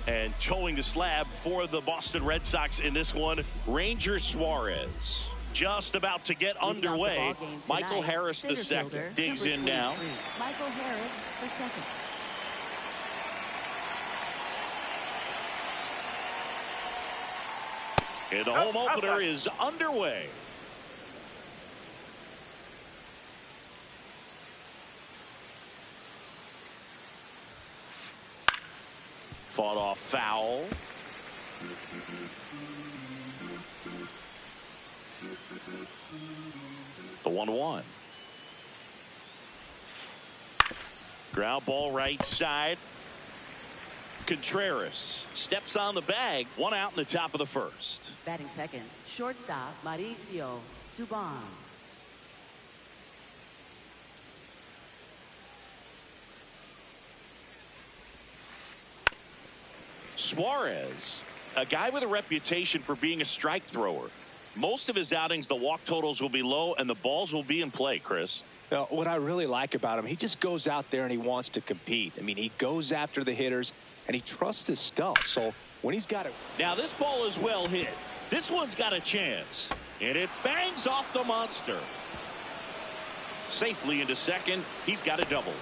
And towing the slab for the Boston Red Sox in this one, Ranger Suarez. Just about to get underway. Michael Harris the second digs in now. Michael Harris the second. And the home opener is underway. Fought off foul. The 1-1. Ground ball right side. Contreras steps on the bag. One out in the top of the first. Batting second, shortstop Mauricio Dubon. Suarez, a guy with a reputation for being a strike thrower. Most of his outings, the walk totals will be low and the balls will be in play, Chris. What I really like about him, he just goes out there and he wants to compete. I mean, he goes after the hitters and he trusts his stuff. So when he's got it. Now this ball is well hit. This one's got a chance. And it bangs off the monster. Safely into second. He's got a double.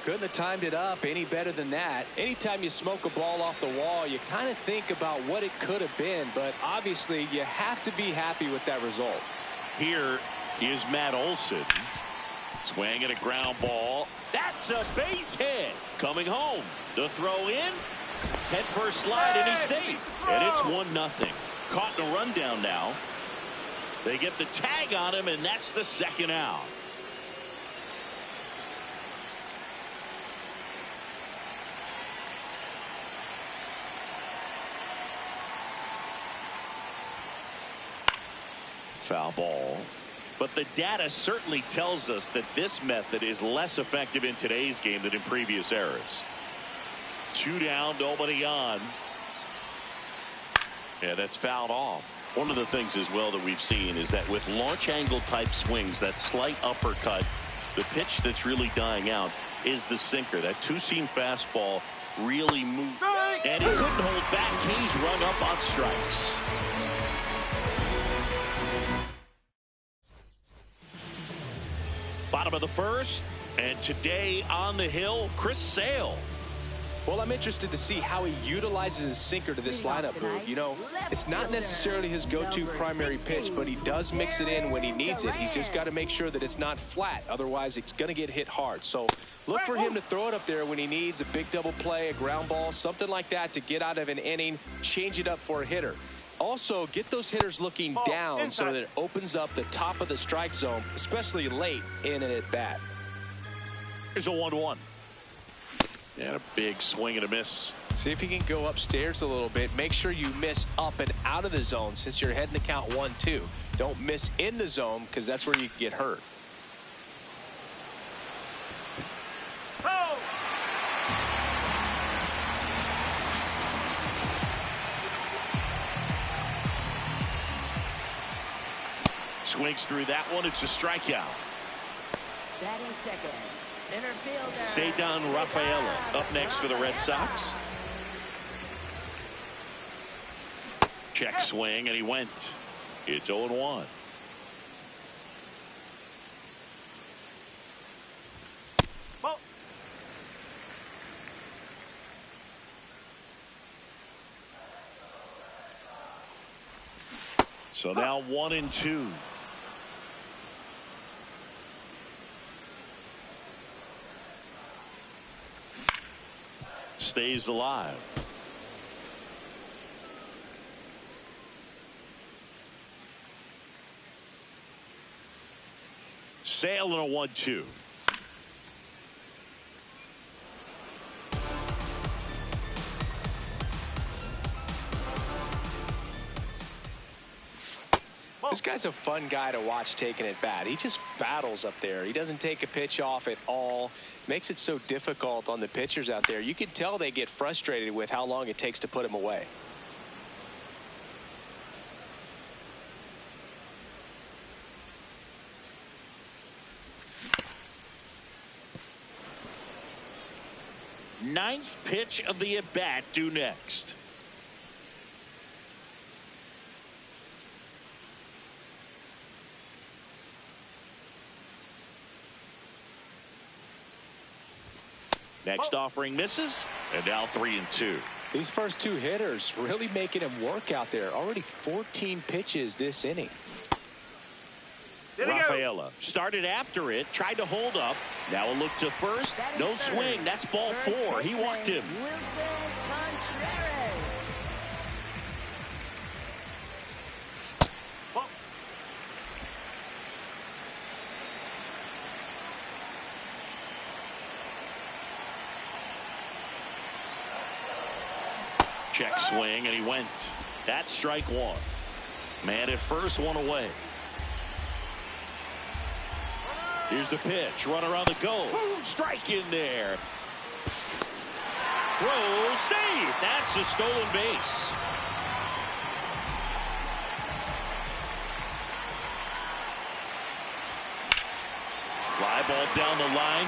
Couldn't have timed it up any better than that. Anytime you smoke a ball off the wall, you kind of think about what it could have been. But obviously, you have to be happy with that result. Here is Matt Olson. Swing at a ground ball. That's a base hit. Coming home. The throw in. Head first slide, and he's safe. And it's 1-0. Caught in a rundown now. They get the tag on him, and that's the second out. Foul ball. But the data certainly tells us that this method is less effective in today's game than in previous eras. 2 down, nobody on. Yeah, that's fouled off. One of the things as well that we've seen is that with launch angle type swings, that slight uppercut, the pitch that's really dying out is the sinker. That two-seam fastball really moved. And he couldn't hold back. He's rung up on strikes. Bottom of the first, and today on the hill, Chris Sale. Well, I'm interested to see how he utilizes his sinker to this lineup, Boog. You know, it's not necessarily his go-to primary pitch, but he does mix it in when he needs it. He's just got to make sure that it's not flat. Otherwise, it's going to get hit hard. So look for him to throw it up there when he needs a big double play, a ground ball, something like that to get out of an inning, change it up for a hitter. Also, get those hitters looking down so that it opens up the top of the strike zone, especially late in an at-bat. Here's a 1-1. And a big swing and a miss. See if you can go upstairs a little bit. Make sure you miss up and out of the zone since you're heading to count 1-2. Don't miss in the zone because that's where you can get hurt. Swings through that one. It's a strikeout. Batting second, center fielder Cedar Rafaela up next for the Red Sox. Check swing, and he went. It's 0-1. So now 1-2. Stays alive. Sale in a 1-2. This guy's a fun guy to watch taking at bat. He just battles up there. He doesn't take a pitch off at all. Makes it so difficult on the pitchers out there. You can tell they get frustrated with how long it takes to put him away. Ninth pitch of the at bat due next. Next offering misses, and now 3-2. These first two hitters really making him work out there. Already 14 pitches this inning. Rafaela started after it, tried to hold up. Now a look to first. No swing. That's ball 4. He walked him. Check swing, and he went. That's strike 1. Man at first, one away. Here's the pitch. Runner on the go. Strike in there. Throw, save. That's a stolen base. Fly ball down the line.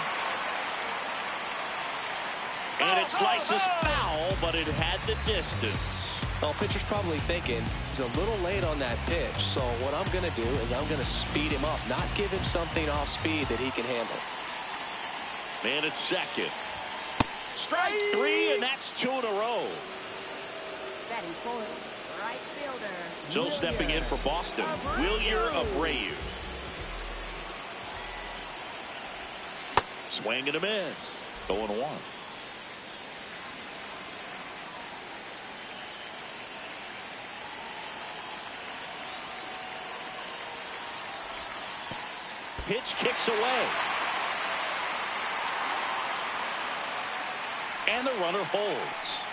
And it slices foul, but it had the distance. Well, pitcher's probably thinking he's a little late on that pitch. So what I'm going to do is I'm going to speed him up, not give him something off speed that he can handle. Man at second. Strike 3, and that's 2 in a row. Batting fourth, right fielder. So stepping in for Boston, Wilyer Abreu. Swing and a miss. 0-1. pitch kicks away. And the runner holds.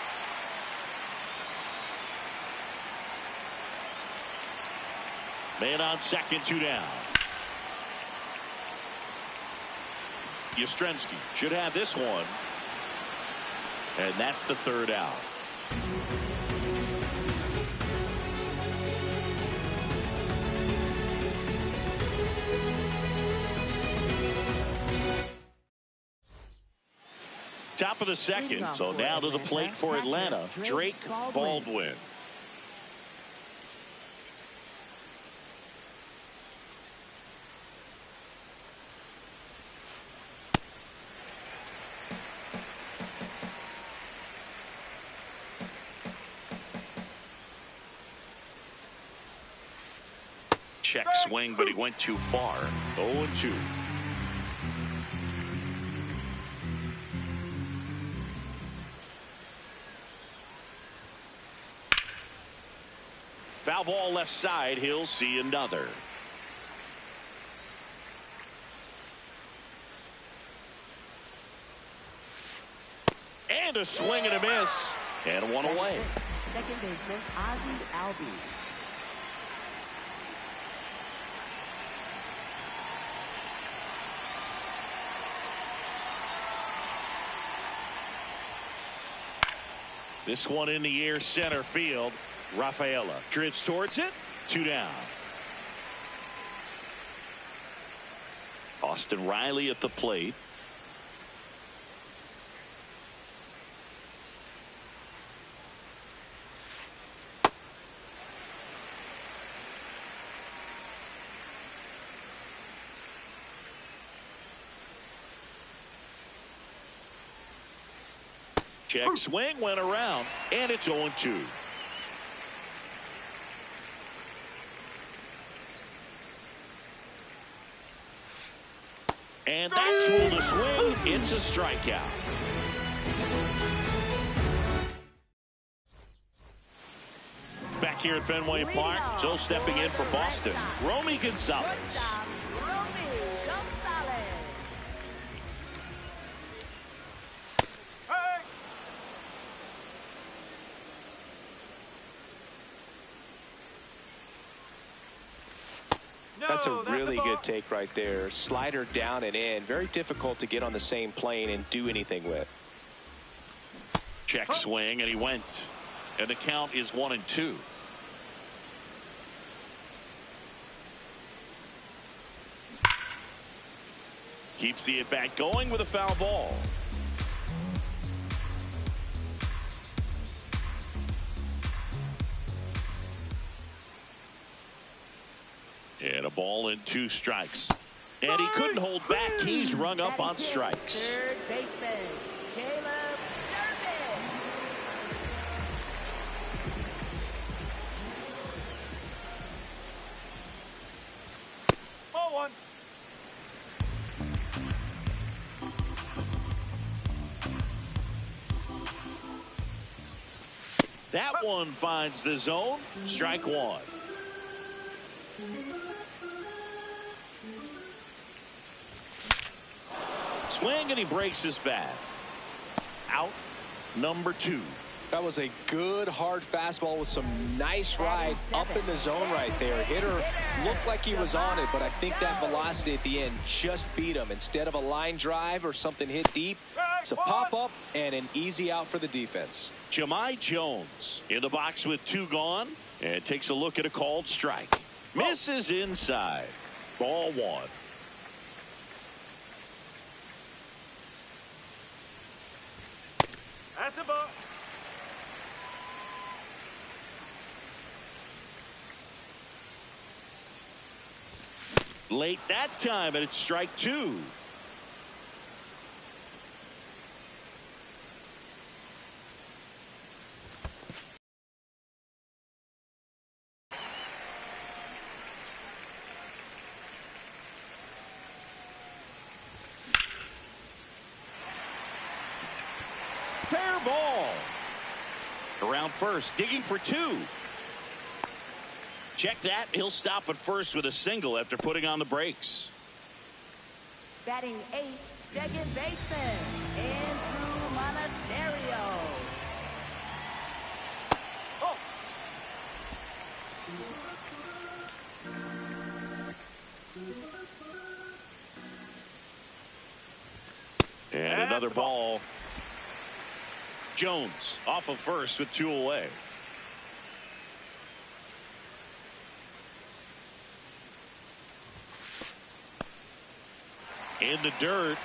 Man on second, 2 down. Yastrzemski should have this one. And that's the 3rd out. Top of the 2nd, so now to the plate for Atlanta, Drake Baldwin. Check swing, but he went too far. 0-2. Foul ball left side. He'll see another. And a swing and a miss. And one away. Second baseman Ozzie Albies. This one in the air, center field. Rafaela drifts towards it. 2 down. Austin Riley at the plate. Check swing, went around, and it's 0-2. And that's ruled a swing. It's a strikeout. Back here at Fenway Park, Joe stepping in for Boston, Romy Gonzalez. That's a really good take right there. Slider down and in. Very difficult to get on the same plane and do anything with. Check swing, and he went. And the count is 1-2. Keeps the at-bat going with a foul ball. And a ball and 2 strikes. And he couldn't hold back. He's rung up on strikes. Third baseman Caleb Durbin. Ball 1. That one finds the zone. Strike 1. Swing, and he breaks his bat. Out number 2. That was a good hard fastball with some nice ride up in the zone right there. Hitter looked like he was on it, but I think that velocity at the end just beat him. Instead of a line drive or something hit deep, it's a pop up and an easy out for the defense. Jahmai Jones in the box with 2 gone, and takes a look at a called strike. Misses inside. Ball 1. That's a ball. Late that time, and it's strike 2. Fair ball. Around first, digging for 2. Check that. He'll stop at first with a single after putting on the brakes. Batting eighth, second baseman, Andrew Monasterio. Oh. And another ball. Jones off of first with 2 away. In the dirt.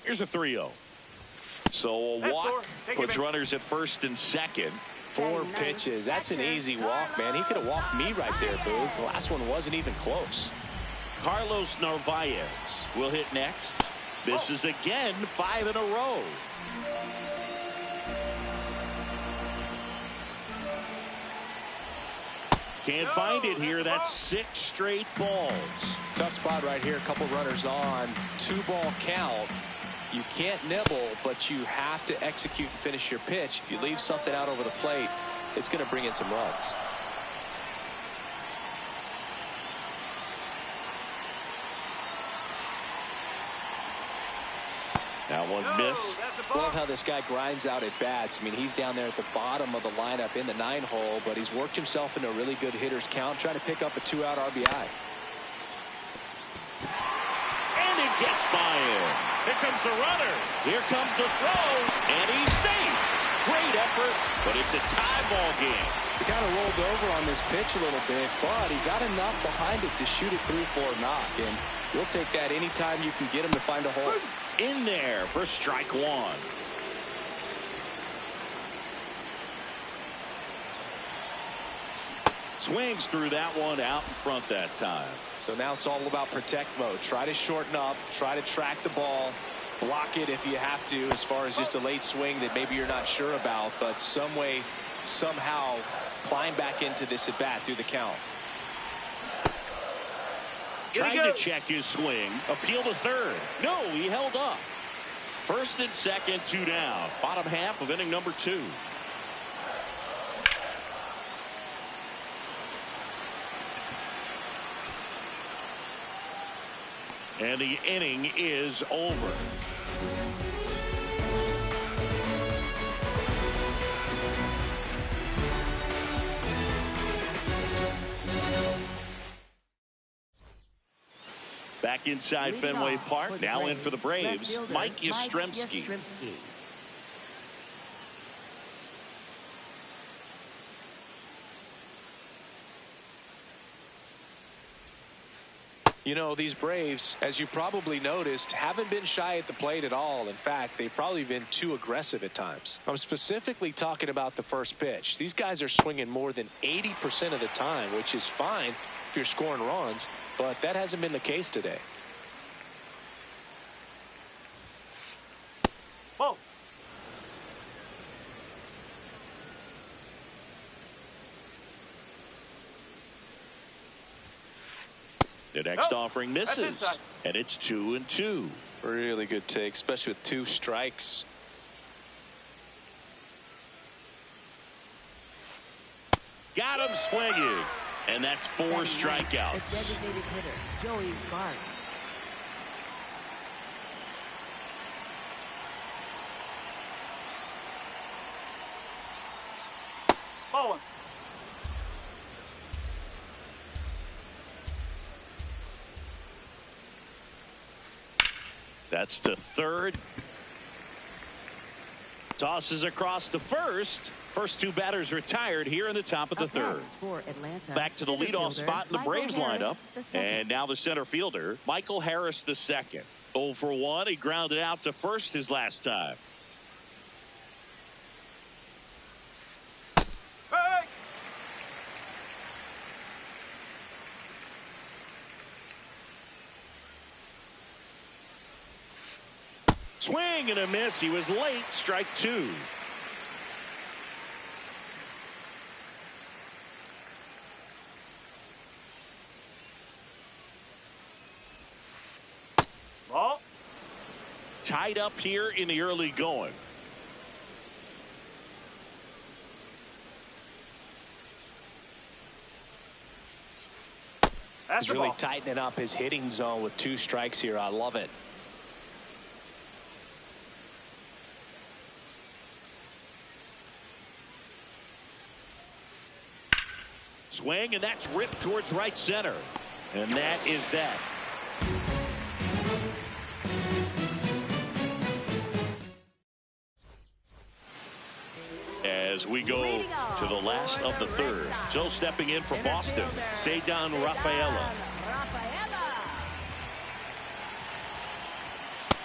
Here's a 3-0. So a walk puts runners at first and second. 4 pitches. That's an easy walk, man. He could have walked me right there, Boo. The last one wasn't even close. Carlos Narvaez will hit next. This is again 5 in a row. Can't find it here. That's 6 straight balls. Tough spot right here. A couple runners on. 2-ball count. You can't nibble, but you have to execute and finish your pitch. If you leave something out over the plate, it's going to bring in some runs. That one missed. Love how this guy grinds out at bats. I mean, he's down there at the bottom of the lineup in the 9-hole, but he's worked himself into a really good hitter's count, trying to pick up a 2-out RBI. And it gets by him. Here comes the runner. Here comes the throw. And he's safe. Great effort, but it's a tie ball game. He kind of rolled over on this pitch a little bit, but he got enough behind it to shoot it through for a knock. And you'll take that anytime you can get him to find a hole. In there for strike 1. Swings through that one out in front that time. So now it's all about protect mode. Try to shorten up, try to track the ball, block it if you have to, as far as just a late swing that maybe you're not sure about, but some way, somehow climb back into this at bat through the count. Trying to check his swing. Appeal to third. No, he held up. First and second, 2 down. Bottom half of inning number 2. And the inning is over. Back inside Fenway Park, now in for the Braves, Mike Yastrzemski. You know, these Braves, as you probably noticed, haven't been shy at the plate at all. In fact, they've probably been too aggressive at times. I'm specifically talking about the first pitch. These guys are swinging more than 80% of the time, which is fine if you're scoring runs, but that hasn't been the case today. Whoa. The next offering misses, and it's 2-2. Really good take, especially with 2 strikes. Got him swinging, and that's 4 strikeouts. Designated hitter Joey Bart. Oh. That's to third. Tosses across to first. First 2 batters retired here in the top of the third. Back to the leadoff spot in the Braves lineup. And now the center fielder, Michael Harris the second. 0 for 1. He grounded out to first his last time. Hey. Swing and a miss. He was late. Strike 2. Ball. Tied up here in the early going. He's really tightening up his hitting zone with 2 strikes here. I love it. Swing, and that's ripped towards right center. And that is that. As we go to the last of the third. So stepping in for Boston, Cedar Rafaela.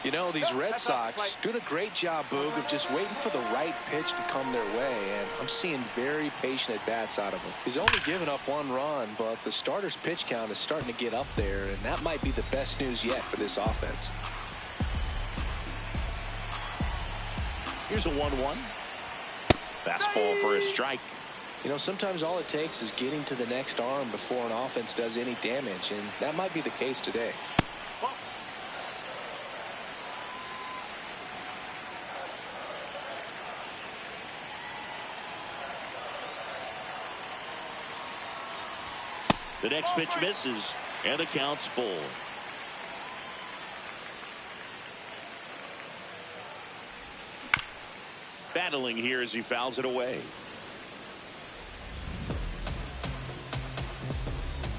You know, these Red Sox doing a great job, Boog, of just waiting for the right pitch to come their way, and I'm seeing very patient at-bats out of him. He's only given up 1 run, but the starter's pitch count is starting to get up there, and that might be the best news yet for this offense. Here's a 1-1. Fastball for a strike. You know, sometimes all it takes is getting to the next arm before an offense does any damage, and that might be the case today. The next pitch misses, and the count's full. Battling here as he fouls it away.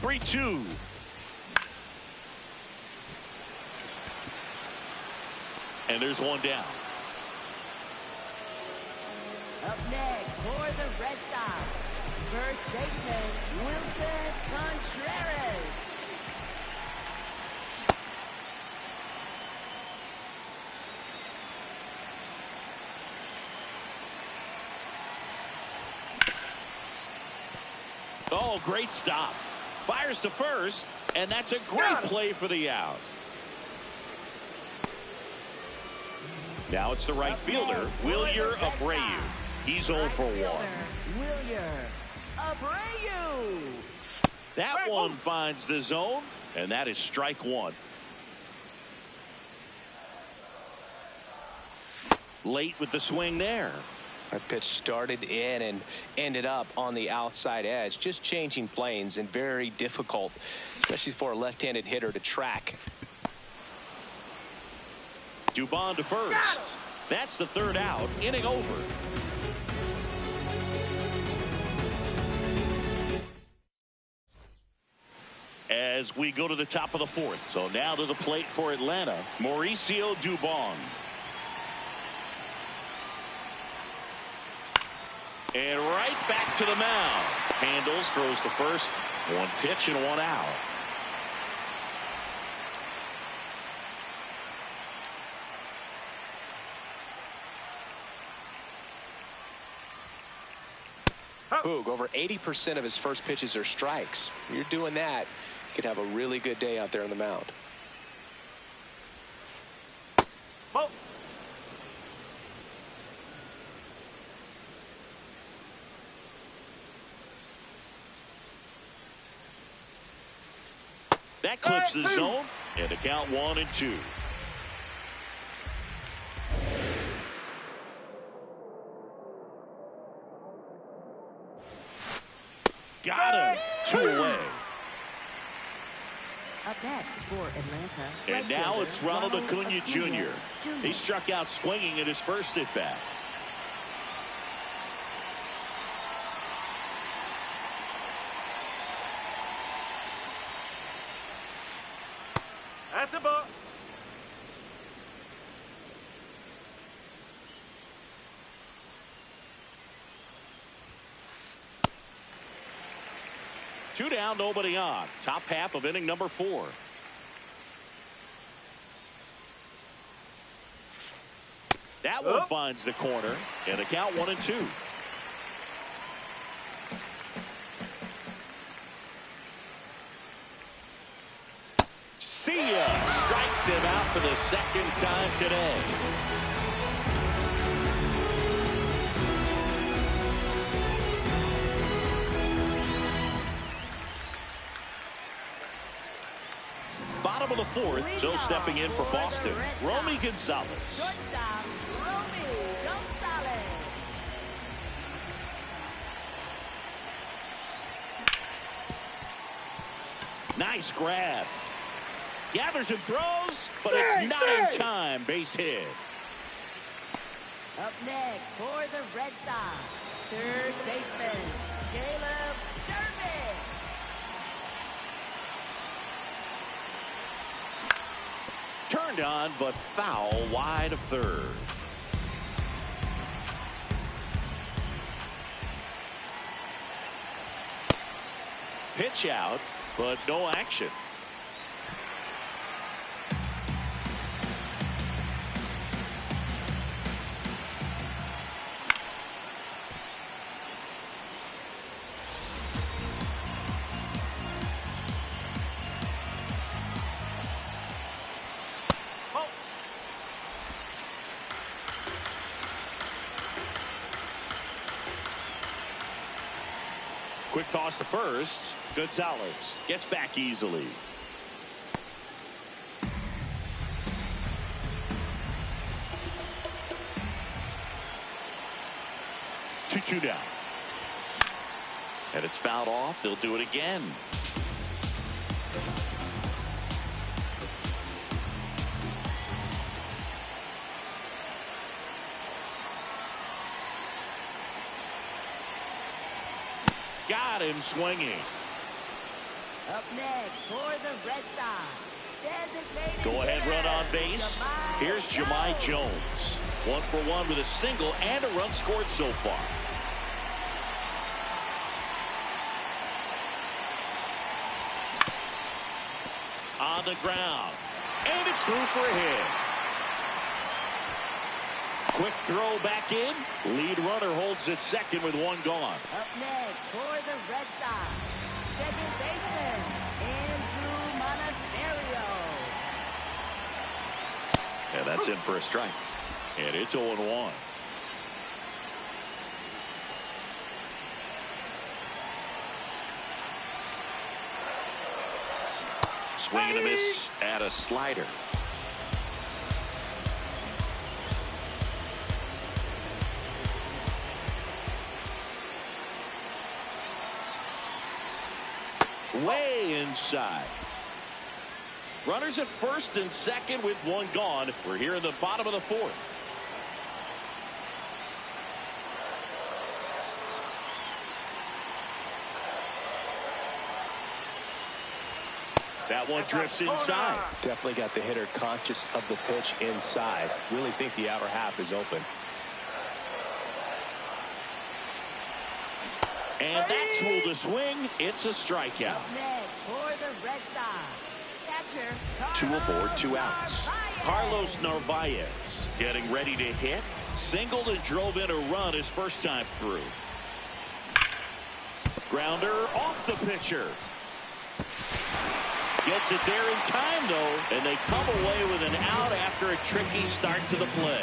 3-2. And there's one down. Up next for the Red Sox, first baseman Wilson Contreras. Oh, great stop. Fires to first, and that's a great play for the out. Now it's the right fielder, Wilyer Abreu. He's 0 for 1. Wilyer Abreu. That one finds the zone, and that is strike 1. Late with the swing there. That pitch started in and ended up on the outside edge, just changing planes, and very difficult, especially for a left-handed hitter to track. Dubon to first. That's the third out. Inning over. As we go to the top of the 4th. So now to the plate for Atlanta, Mauricio Dubon. And right back to the mound. Handles, throws to first. 1 pitch and 1 out. Boog, over 80% of his first pitches are strikes. When you're doing that, you could have a really good day out there on the mound. Oh. That clips the zone, and the count 1-2. Got him. 2 away. Up next for Atlanta. And now it's Ronald Acuna Jr. He struck out swinging at his first at bat. That's a ball. Two down, nobody on. Top half of inning number 4. That one finds the corner, and the count 1-2. See ya. Strikes him out for the 2nd time today. Bottom of the 4th, so stepping in for Boston, Romy Gonzalez. Shortstop, Romy Gonzalez. Nice grab. Gathers and throws, but it's not in time. Base hit. Up next for the Red Sox, third baseman, Caleb Durbin. Turned on, but foul wide of third. Pitch out, but no action. Quick toss to first. Gonzalez gets back easily. Two down. And it's fouled off. They'll do it again. Got him swinging. Up next for the Red Sox, designated Go ahead run on base. Jahmai Here's Jahmai Jones. 1 for 1 with a single and a run scored so far. On the ground. And it's through for a hit. Quick throw back in. Lead runner holds at second with one gone. Up next for the Red Sox, second baseman, Andrew Monasterio. And that's in for a strike. And it's 0-1. Swing and a miss at a slider. Way inside. Runners at first and second with one gone. We're here in the bottom of the fourth. That one drifts inside. Definitely got the hitter conscious of the pitch inside. Really think the outer half is open. And that's ruled a swing. It's a strikeout. Up next for the Red Sox, catcher, Two aboard, 2 Carlos outs. Narvaez. Carlos Narvaez getting ready to hit. Singled and drove in a run his first time through. Grounder off the pitcher. Gets it there in time, though, and they come away with an out after a tricky start to the play.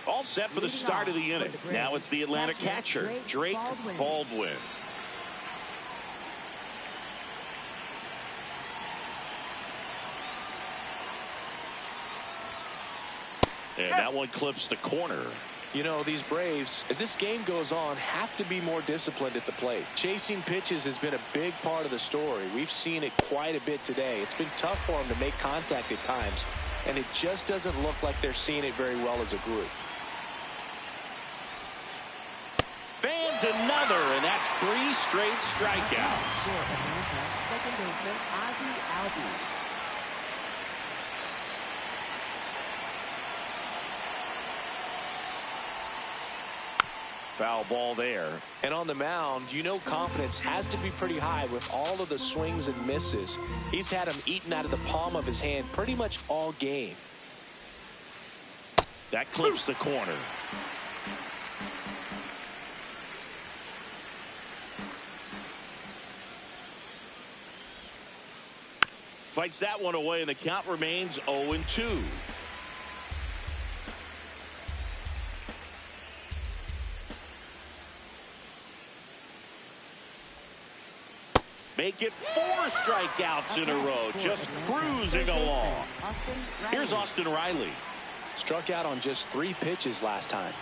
All set for the start of the inning. Now it's the Atlanta catcher, Drake Baldwin. And that one clips the corner. You know, these Braves, as this game goes on, have to be more disciplined at the plate. Chasing pitches has been a big part of the story. We've seen it quite a bit today. It's been tough for them to make contact at times, and it just doesn't look like they're seeing it very well as a group. Fans another, and that's 3 straight strikeouts. For Atlanta, second baseman, Ozzie Albies. Foul ball there. And on the mound, you know confidence has to be pretty high with all of the swings and misses. He's had them eaten out of the palm of his hand pretty much all game. That clips the corner. Fights that one away, and the count remains 0-2. Make it 4 strikeouts in a row, just cruising along. Here's Austin Riley. Struck out on just 3 pitches last time.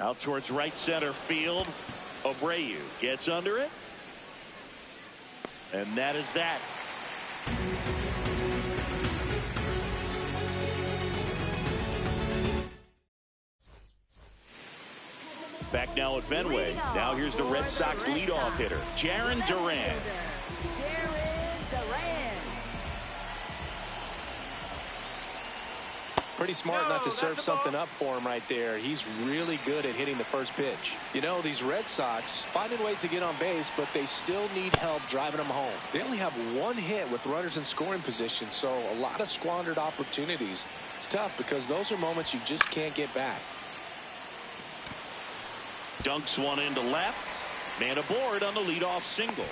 Out towards right center field. Abreu gets under it. And that is that. Back now at Fenway. Now here's the Red Sox leadoff hitter, Jarren Duran. Pretty smart not to serve something up for him right there. He's really good at hitting the first pitch. You know, these Red Sox finding ways to get on base, but they still need help driving them home. They only have 1 hit with runners in scoring position, so a lot of squandered opportunities. It's tough because those are moments you just can't get back. Dunks one into left. Man aboard on the leadoff single.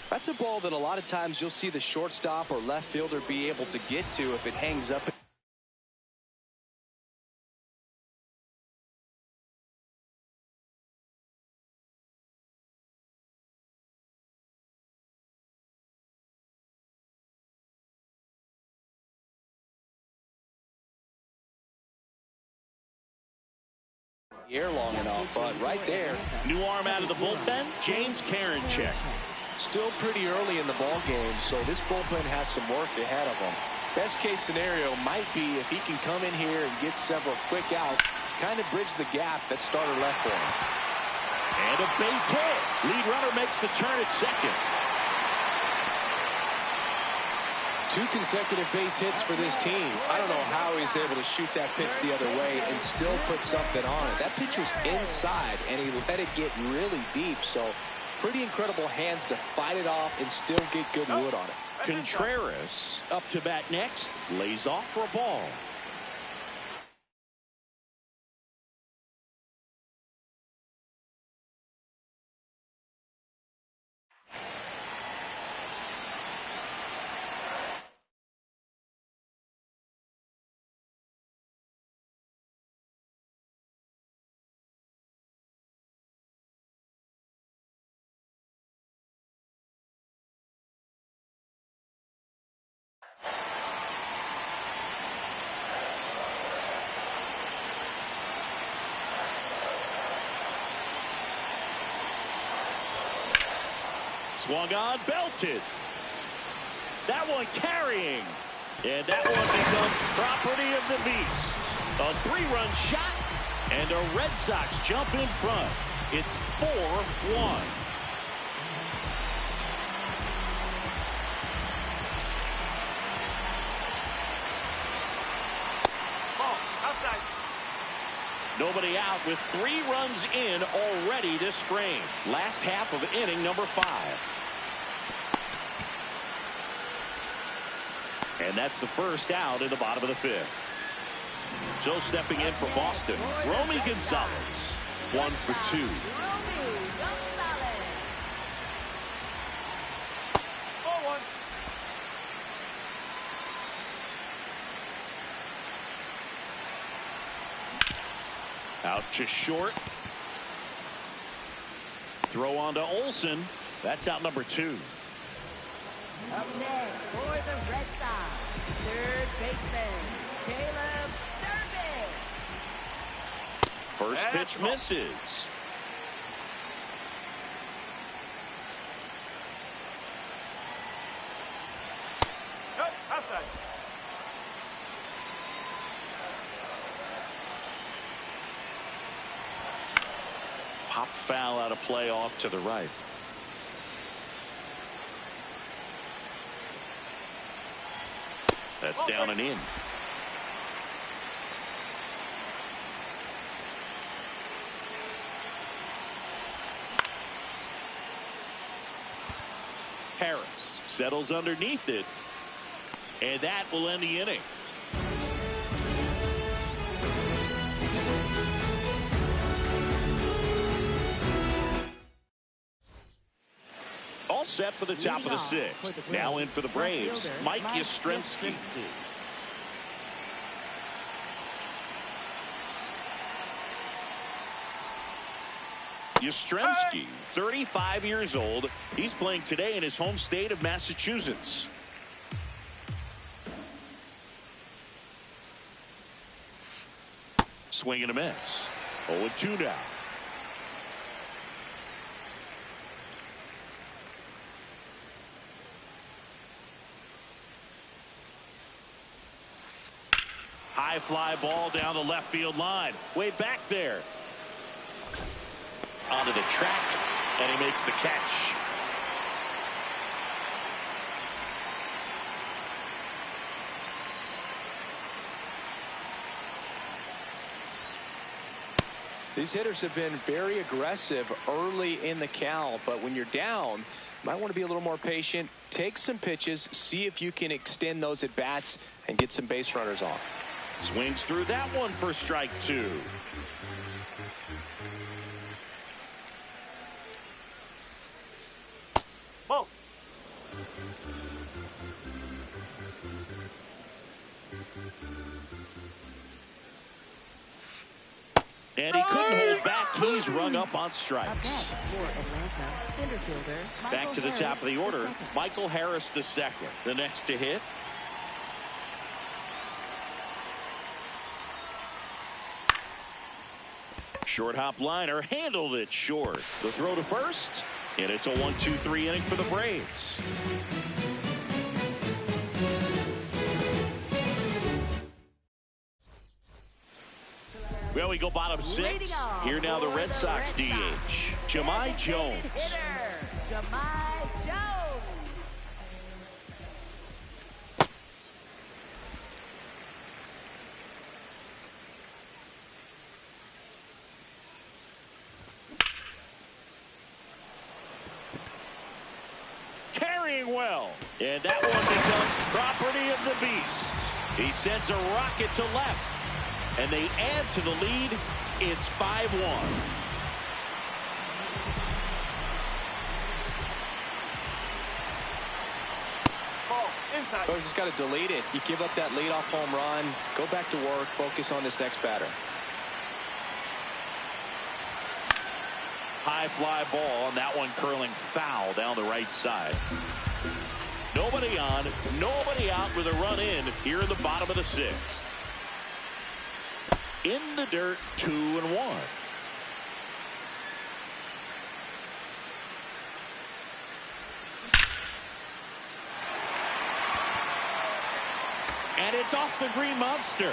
That's a ball that a lot of times you'll see the shortstop or left fielder be able to get to if it hangs up. Air long enough, but right there. New arm out of the bullpen, James Karinchak. Still pretty early in the ball game, so this bullpen has some work ahead of him. Best case scenario might be if he can come in here and get several quick outs, kind of bridge the gap that starter left for him. And a base hit. Lead runner makes the turn at second. 2 consecutive base hits for this team. I don't know how he's able to shoot that pitch the other way and still put something on it. That pitch was inside, and he let it get really deep, so pretty incredible hands to fight it off and still get good wood on it. Contreras up to bat next. Lays off for a ball. Swung on, belted. That one carrying. And that one becomes property of the beast. A 3-run shot, and the Red Sox jump in front. It's 4-1. Nobody out with 3 runs in already this frame. Last half of inning number 5. And that's the first out in the bottom of the 5th. So stepping in for Boston, Romy Gonzalez, 1 for 2. Out to short. Throw on to Olsen. That's out number 2. Up next for the Red Sox, third baseman, Caleb Service. First pitch misses. Outside. Pop foul out of play off to the right. That's down and in. Harris settles underneath it, and that will end the inning. set for the top of the sixth. Now in for the Braves, Mike Yastrzemski. Yastrzemski, 35 years old. He's playing today in his home state of Massachusetts. Swing and a miss. 0-2 now. High fly ball down the left field line. Way back there. Onto the track, and he makes the catch. These hitters have been very aggressive early in the count, but when you're down, you might want to be a little more patient. Take some pitches, see if you can extend those at bats and get some base runners on. Swings through that one for strike two. Ball. And he couldn't hold back. He's rung up on strikes. Back to the top of the order, Michael Harris the second. The next to hit. Short hop liner handled it short. The throw to first, and it's a 1-2-3 inning for the Braves. Well, we go bottom six. Here now the Red Sox DH, Jahmai Jones. Jahmai Jones. Carrying well. And that one becomes property of the beast. He sends a rocket to left. And they add to the lead. It's 5-1. Ball. Inside. Coach just got to delete it. You give up that leadoff home run. Go back to work. Focus on this next batter. High fly ball, and that one curling foul down the right side. Nobody on, nobody out with a run in here in the bottom of the sixth. In the dirt, 2-1. And it's off the Green Monster.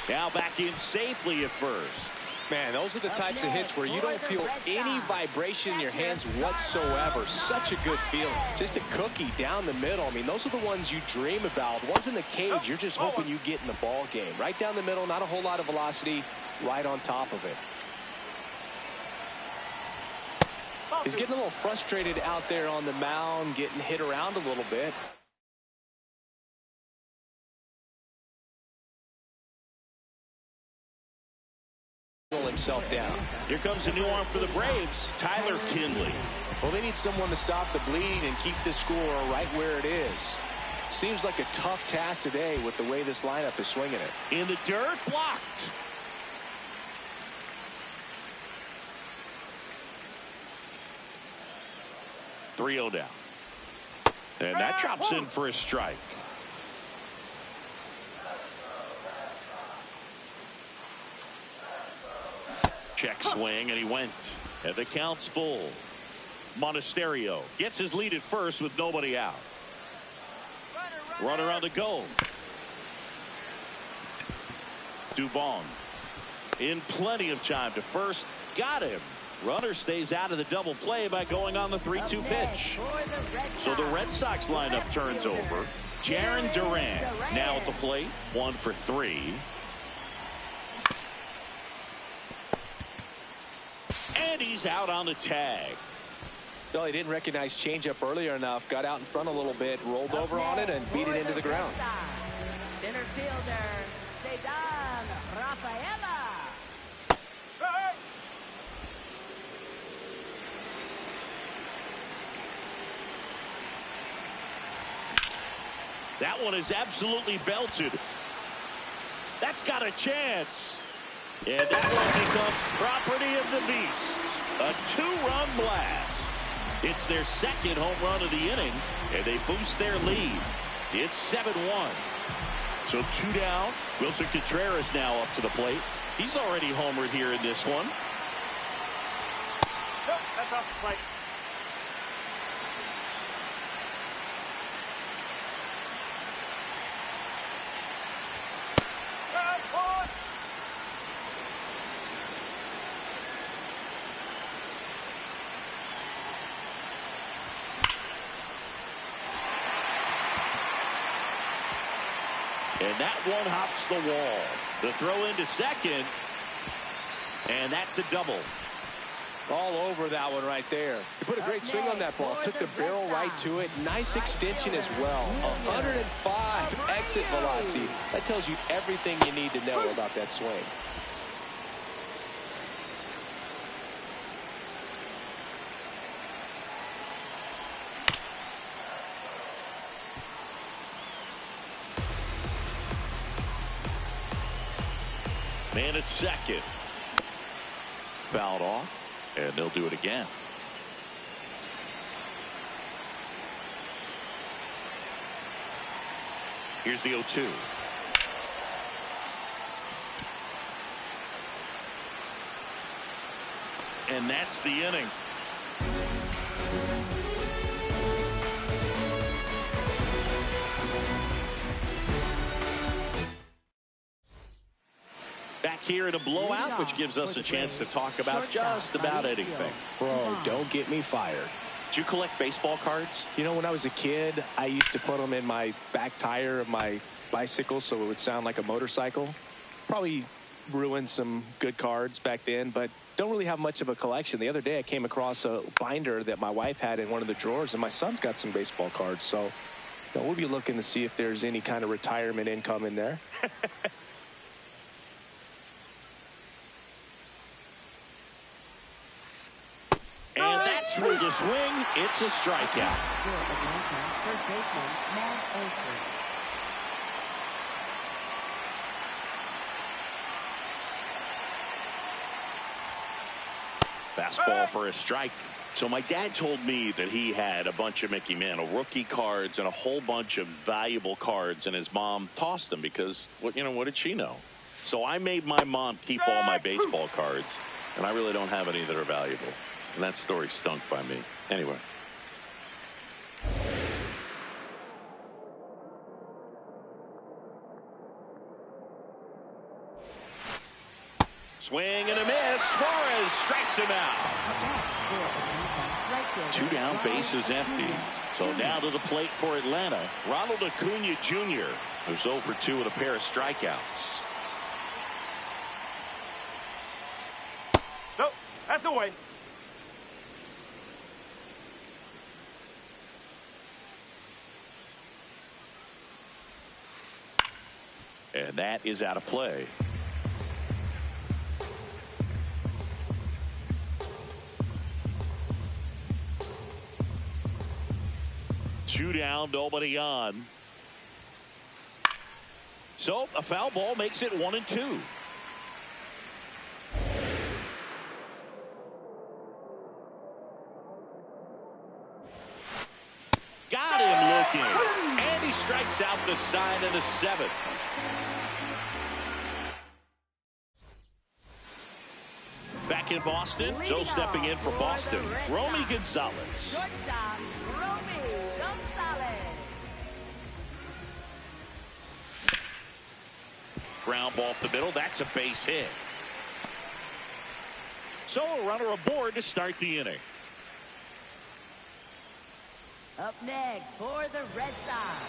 Now back in safely at first. Man, those are the types of hits where you don't feel any vibration in your hands whatsoever. Such a good feeling. Just a cookie down the middle. I mean, those are the ones you dream about. The ones in the cage, you're just hoping you get in the ball game. Right down the middle, not a whole lot of velocity, right on top of it. He's getting a little frustrated out there on the mound, getting hit around a little bit. Himself down. Here comes a new arm for the Braves, Tyler Kinley. Well, they need someone to stop the bleeding and keep the score right where it is. Seems like a tough task today with the way this lineup is swinging it. In the dirt, blocked. .3-0 down. And that drops in for a strike. Check swing, and he went. And the count's full. Monasterio gets his lead at first with nobody out. Runner on the go. Dubon in plenty of time to first. Got him. Runner stays out of the double play by going on the 3-2 pitch. So the Red Sox lineup turns over. Jarren Duran now at the plate. 1 for 3. And he's out on the tag. Well, he didn't recognize changeup earlier enough. Got out in front a little bit, rolled over on it, and beat it into the ground. Center fielder, Cedar Rafaela. That one is absolutely belted. That's got a chance. And that one becomes property of the beast. A 2-run blast. It's their second home run of the inning, and they boost their lead. It's 7-1. So 2 down. Wilson Contreras now up to the plate. He's already homered here in this one. Nope, that's off the plate. And that one hops the wall. The throw into second. And that's a double. All over that one right there. He put a great swing on that ball. Took the barrel right to it. Nice extension as well. 105 exit velocity. That tells you everything you need to know about that swing. Man at second. Fouled off, and they'll do it again. Here's the 0-2. And that's the inning. Back here in a blowout, which gives us a chance to talk about just about anything. Bro, don't get me fired. Do you collect baseball cards? You know, when I was a kid, I used to put them in my back tire of my bicycle so it would sound like a motorcycle. Probably ruined some good cards back then, but don't really have much of a collection. The other day I came across a binder that my wife had in one of the drawers, and my son's got some baseball cards. So we'll be looking to see if there's any kind of retirement income in there. And that's through the swing. It's a strikeout. First baseman, Matt Oakley. Fastball for a strike. So my dad told me that he had a bunch of Mickey Mantle rookie cards and a whole bunch of valuable cards, and his mom tossed them because, what did she know? So I made my mom keep all my baseball cards, and I really don't have any that are valuable. And that story stunk by me. Anyway. Swing and a miss. Suarez strikes him out. 2 down, base is empty. So now to the plate for Atlanta, Ronald Acuna Jr., who's 0 for 2 with a pair of strikeouts. Nope, that's away. And that is out of play. Two down, nobody on. So a foul ball makes it 1-2. Got him looking. And he strikes out the sign in the 7th. Back in Boston, Joe stepping in for Boston. Romy Gonzalez. Shortstop, Romy Gonzalez. Ground ball up the middle. That's a base hit. So a runner aboard to start the inning. Up next for the Red Sox,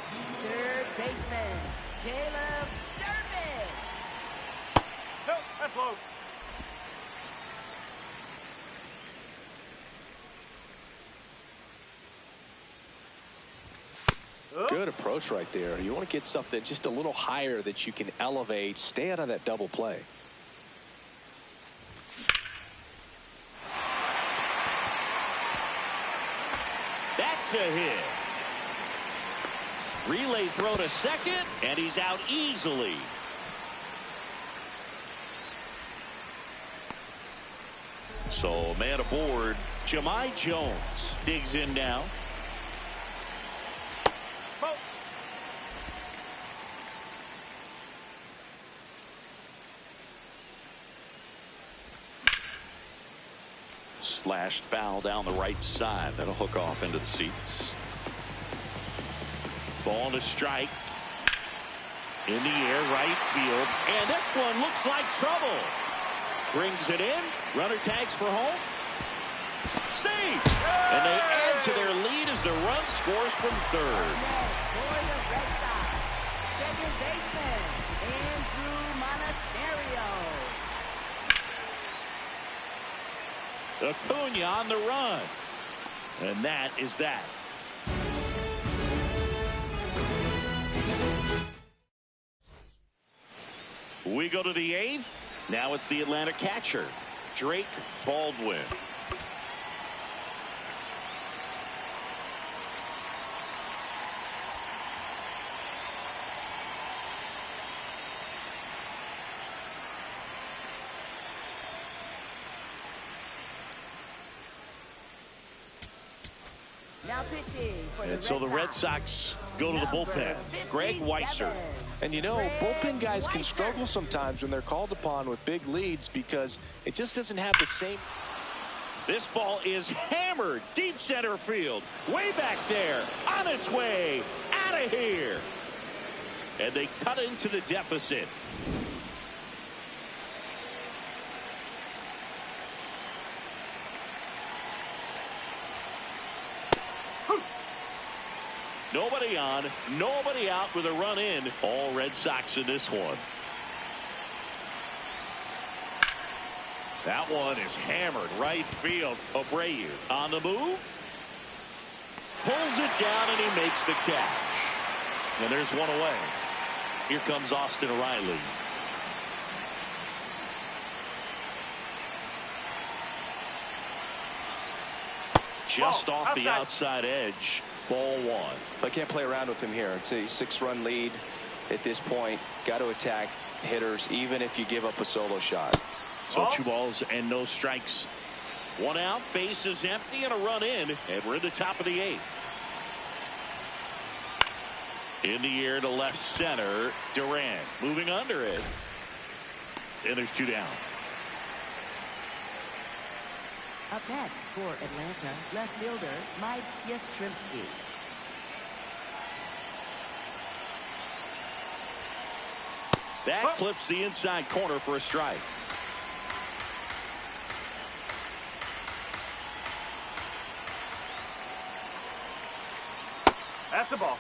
third baseman, Caleb Durbin. Nope, that's low. Good approach right there. You want to get something just a little higher that you can elevate. Stay out of that double play. That's a hit. Relay throw to second, and he's out easily. So man aboard. Jahmai Jones digs in now. Oh. Slashed foul down the right side. That'll hook off into the seats. Ball to strike. In the air, right field. And this one looks like trouble. Brings it in. Runner tags for home. Save! And they add to their lead as the run scores from third. Next for the Red Sox, second baseman, Andrew Monasterio. Acuna on the run. And that is that. We go to the eighth. Now it's the Atlanta catcher, Drake Baldwin. Now pitching for And so the Red Sox go to the bullpen. Greg Weisser. And you know, bullpen guys can struggle sometimes when they're called upon with big leads because it just doesn't have the same. This ball is hammered deep center field. Way back there. On its way. Out of here. And they cut into the deficit. Nobody on, nobody out with a run in. All Red Sox in this one. That one is hammered right field. Abreu on the move. Pulls it down and he makes the catch. And there's one away. Here comes Austin Riley. Just off the outside edge. Ball one. I can't play around with him here. It's a 6-run lead at this point. Got to attack hitters even if you give up a solo shot. So 2 balls and no strikes. 1 out, base is empty and a run in, and we're in the top of the 8th. In the air to left center, Durant moving under it. And there's 2 down. Up next for Atlanta, left fielder Mike Yastrzemski. That clips the inside corner for a strike. That's the ball.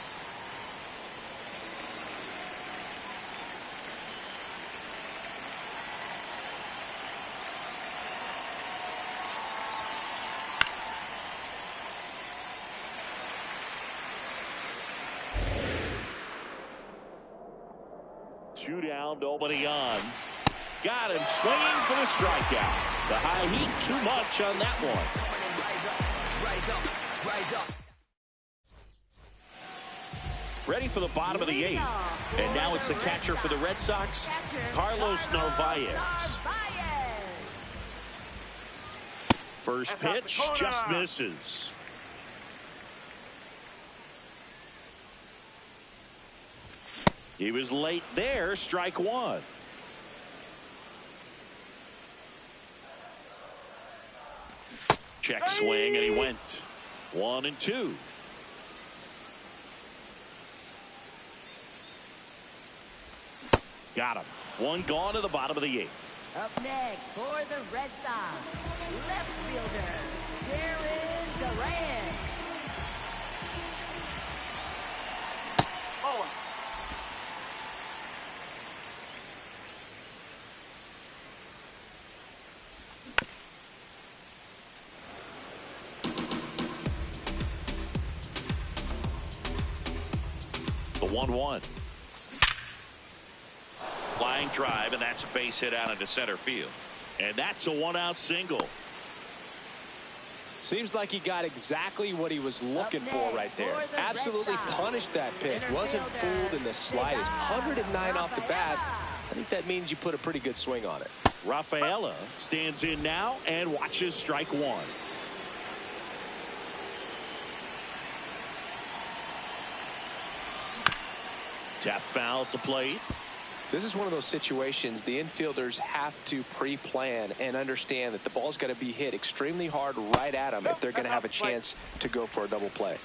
Two down, nobody on. Got him swinging for the strikeout. The high heat, too much on that one. Ready for the bottom of the 8th. And now it's the catcher for the Red Sox, Carlos Narvaez. First pitch just misses. He was late there, strike 1. Check swing, and he went 1 and 2. Got him. 1 gone to the bottom of the 8th. Up next for the Red Sox, left fielder Jared Durant. Oh. The 1-1. Flying drive, and that's a base hit out into center field. And that's a 1-out single. Seems like he got exactly what he was looking for right there. Absolutely punished that pitch. Wasn't fooled in the slightest. 109 off the bat. I think that means you put a pretty good swing on it. Rafaela stands in now and watches strike one. Tap foul at the plate. This is one of those situations the infielders have to pre-plan and understand that the ball's got to be hit extremely hard right at them if they're going to have a chance to go for a double play.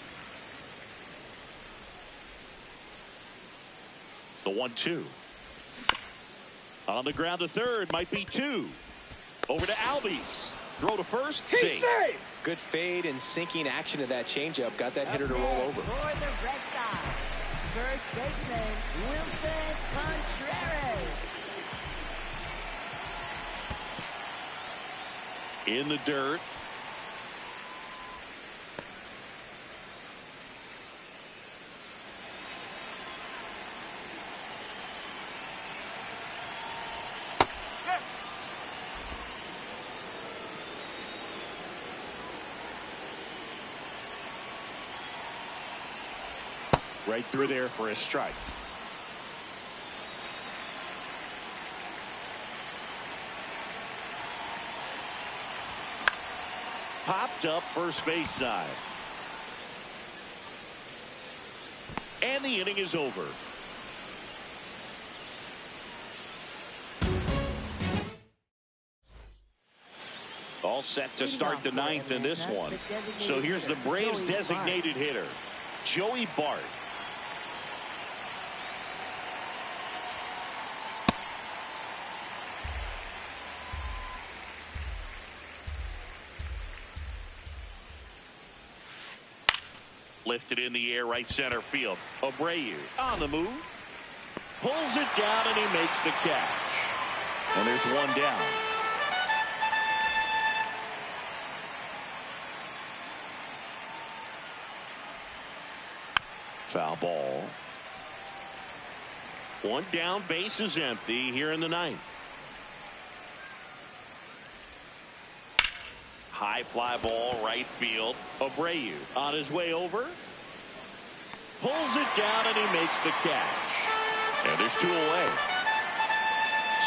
The 1-2. On the ground to third, might be two. Over to Albies. Throw to first, safe. Good fade and sinking action of that changeup. Got that hitter to roll over. For the Red Sox, first baseman Wilson Contreras. In the dirt. Right through there for a strike. Popped up first base side. And the inning is over. All set to start the ninth in this one. So here's the Braves designated hitter, Joey Bart. Lifted in the air, right center field. Abreu on the move. Pulls it down and he makes the catch. And there's one down. Foul ball. One down, base is empty here in the ninth. High fly ball, right field. Abreu on his way over. Pulls it down and he makes the catch. And there's two away.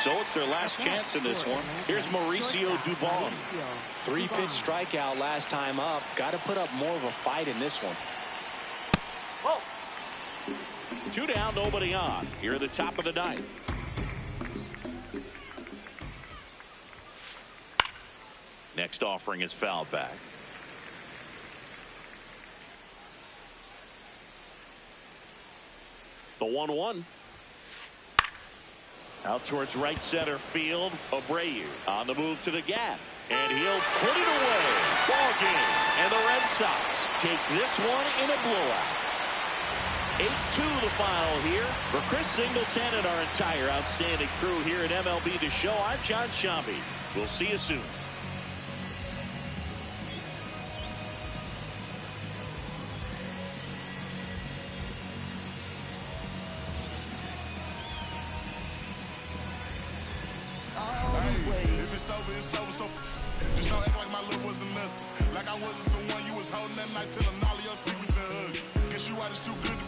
So it's their last chance in this one. Here's Mauricio Dubon. 3-pitch strikeout last time up. Got to put up more of a fight in this one. Whoa. Two down, nobody on. Here at the top of the ninth. Next offering is fouled back. The 1-1. Out towards right center field. Abreu on the move to the gap. And he'll put it away. Ball game. And the Red Sox take this one in a blowout. 8-2 the final here. For Chris Singleton and our entire outstanding crew here at MLB The Show, I'm John Shambi. We'll see you soon. If it's over, it's over. So just don't act like my love wasn't nothing. Like I wasn't the one you was holding that night, telling all of your secrets and hugs. Guess you are just too good